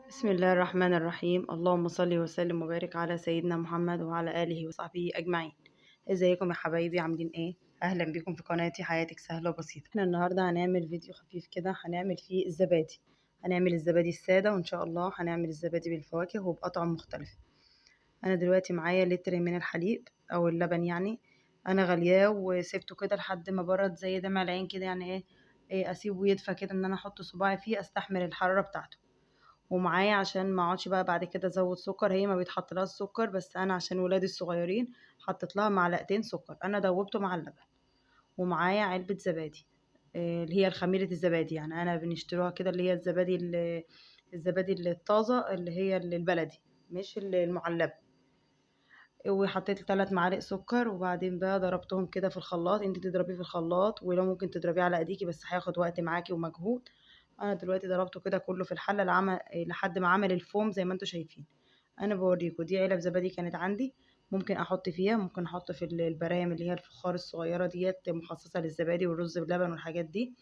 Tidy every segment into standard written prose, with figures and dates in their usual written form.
بسم الله الرحمن الرحيم. اللهم صل وسلم وبارك على سيدنا محمد وعلى آله وصحبه أجمعين. ازيكم يا حبايبي، عاملين ايه؟ أهلا بكم في قناتي حياتك سهلة وبسيطة. احنا النهاردة هنعمل فيديو خفيف كده، هنعمل فيه الزبادي. هنعمل الزبادي السادة، وإن شاء الله هنعمل الزبادي بالفواكه وبأطعم مختلفة. أنا دلوقتي معايا لتر من الحليب أو اللبن يعني. أنا غلياه وسبته كده لحد ما برد زي دمع العين كده، يعني إيه أسيبه يدفى كده، إن أنا أحط صباعي فيه أستحمل الحرارة بتاعته. ومعايا عشان ما اقعدش بقى بعد كده ازود سكر، هي ما بيتحط لها السكر، بس انا عشان ولادي الصغيرين حطيت لها معلقتين سكر، انا دوبته مع اللبن. ومعايا علبة زبادي، اللي هي الخميرة الزبادي، يعني انا بنشتروها كده، اللي هي الزبادي الطازة، اللي هي البلدي، مش المعلبة. وحطيت 3 معالق سكر، وبعدين بقى ضربتهم كده في الخلاط. انت تضربيه في الخلاط، ولو ممكن تضربيه على ايديكي، بس هياخد وقت معاكي ومجهود. انا دلوقتي ضربته كده كله في الحله لحد ما عمل الفوم زي ما انتم شايفين. انا بوريكم، دي علب زبادي كانت عندي، ممكن احط فيها، ممكن احط في البرايم اللي هي الفخار الصغيره ديت، مخصصه للزبادي والرز باللبن والحاجات دي.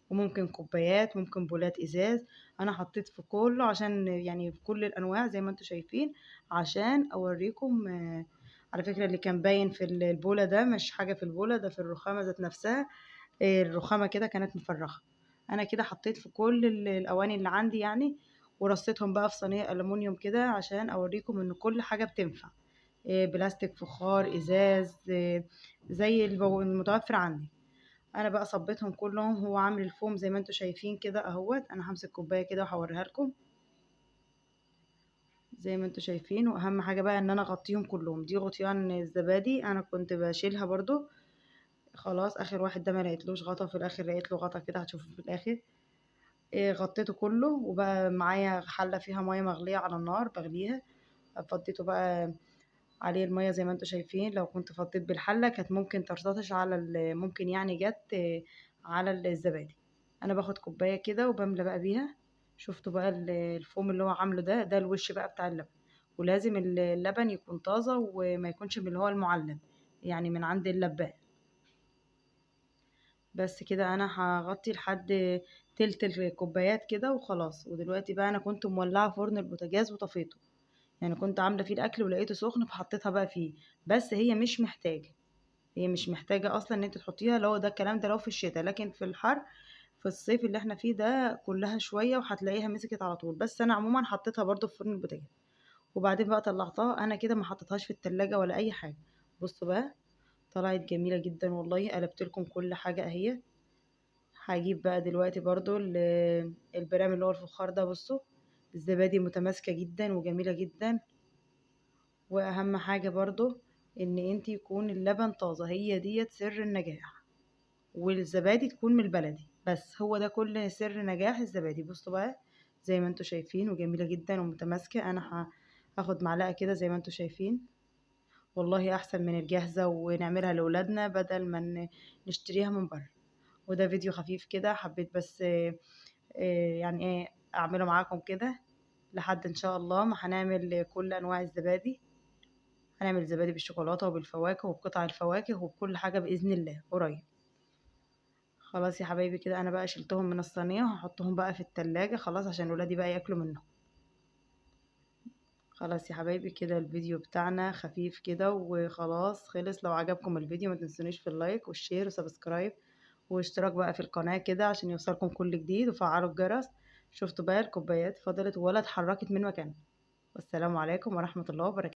وممكن كوبايات، ممكن بولات ازاز. انا حطيت في كله عشان يعني في كل الانواع زي ما انتم شايفين، عشان اوريكم. على فكره اللي كان باين في البوله ده مش حاجه في البوله، ده في الرخامه ذات نفسها. الرخامه كده كانت مفرخه. انا كده حطيت في كل الاواني اللي عندي يعني، ورصيتهم بقى في صينيه الومنيوم كده عشان اوريكم ان كل حاجه بتنفع. بلاستيك، فخار، ازاز، زي المتوفر عندي. انا بقى صبيتهم كلهم، هو عامل الفوم زي ما انتم شايفين كده اهوت. انا همسك كوبايه كده وهوريها لكم زي ما انتم شايفين. واهم حاجه بقى ان انا اغطيهم كلهم. دي غطيان الزبادي انا كنت بشيلها برضو، خلاص اخر واحد ده ما لقيتلوش غطا، في الاخر لقيت له غطا كده، هتشوفوا في الاخر. إيه، غطيته كله. وبقى معايا حله فيها ميه مغليه على النار بغليها. فضيته بقى عليه الميه زي ما انتم شايفين. لو كنت فضيت بالحله كانت ممكن ترتطش على ممكن يعني جت على الزبادي. انا باخد كوبايه كده وبملى بقى بيها. شفتوا بقى الفوم اللي هو عامله ده الوش بقى بتاع اللبن. ولازم اللبن يكون طازه، وما يكونش من اللي هو المعلب، يعني من عند اللبان. بس كده انا هغطي لحد تلت الكوبايات كده وخلاص. ودلوقتي بقى انا كنت مولعه فرن البوتاجاز وطفيته، يعني كنت عامله فيه الاكل ولقيته سخن فحطيتها بقى فيه. بس هي مش محتاجه اصلا ان انت تحطيها، لو ده الكلام ده لو في الشتاء، لكن في الحر، في الصيف اللي احنا فيه ده، كلها شويه وهتلاقيها مسكت على طول. بس انا عموما حطيتها برضو في فرن البوتاجاز. وبعدين بقى طلعتها انا كده، ما حطيتهاش في التلاجة ولا اي حاجه. بصوا بقى، طلعت جميله جدا والله. قلبت لكم كل حاجه اهي. هجيب بقى دلوقتي برضو البرام اللي هو الفخار ده. بصوا، الزبادي متماسكه جدا وجميله جدا. واهم حاجه برضو ان انت يكون اللبن طازه، هي ديت سر النجاح. والزبادي تكون من البلدي، بس هو ده كل سر نجاح الزبادي. بصوا بقى، زي ما انتوا شايفين وجميله جدا ومتماسكه. انا هاخد معلقه كده زي ما انتوا شايفين. والله احسن من الجاهزه، ونعملها لاولادنا بدل ما نشتريها من بره. وده فيديو خفيف كده، حبيت بس يعني ايه اعمله معاكم كده، لحد ان شاء الله ما هنعمل كل انواع الزبادي. هنعمل زبادي بالشوكولاته وبالفواكه وبقطع الفواكه وبكل حاجه باذن الله قريب. خلاص يا حبايبي، كده انا بقى شلتهم من الصينيه وهحطهم بقى في التلاجة خلاص، عشان ولادي بقى ياكلوا منهم. خلاص يا حبايبي، كده الفيديو بتاعنا خفيف كده وخلاص خلص. لو عجبكم الفيديو ما تنسونيش في اللايك والشير وسبسكرايب واشتراك بقى في القناه كده، عشان يوصلكم كل جديد، وفعلوا الجرس. شفتوا بقى الكوبايات فضلت ولا اتحركت من مكانها. والسلام عليكم ورحمه الله وبركاته.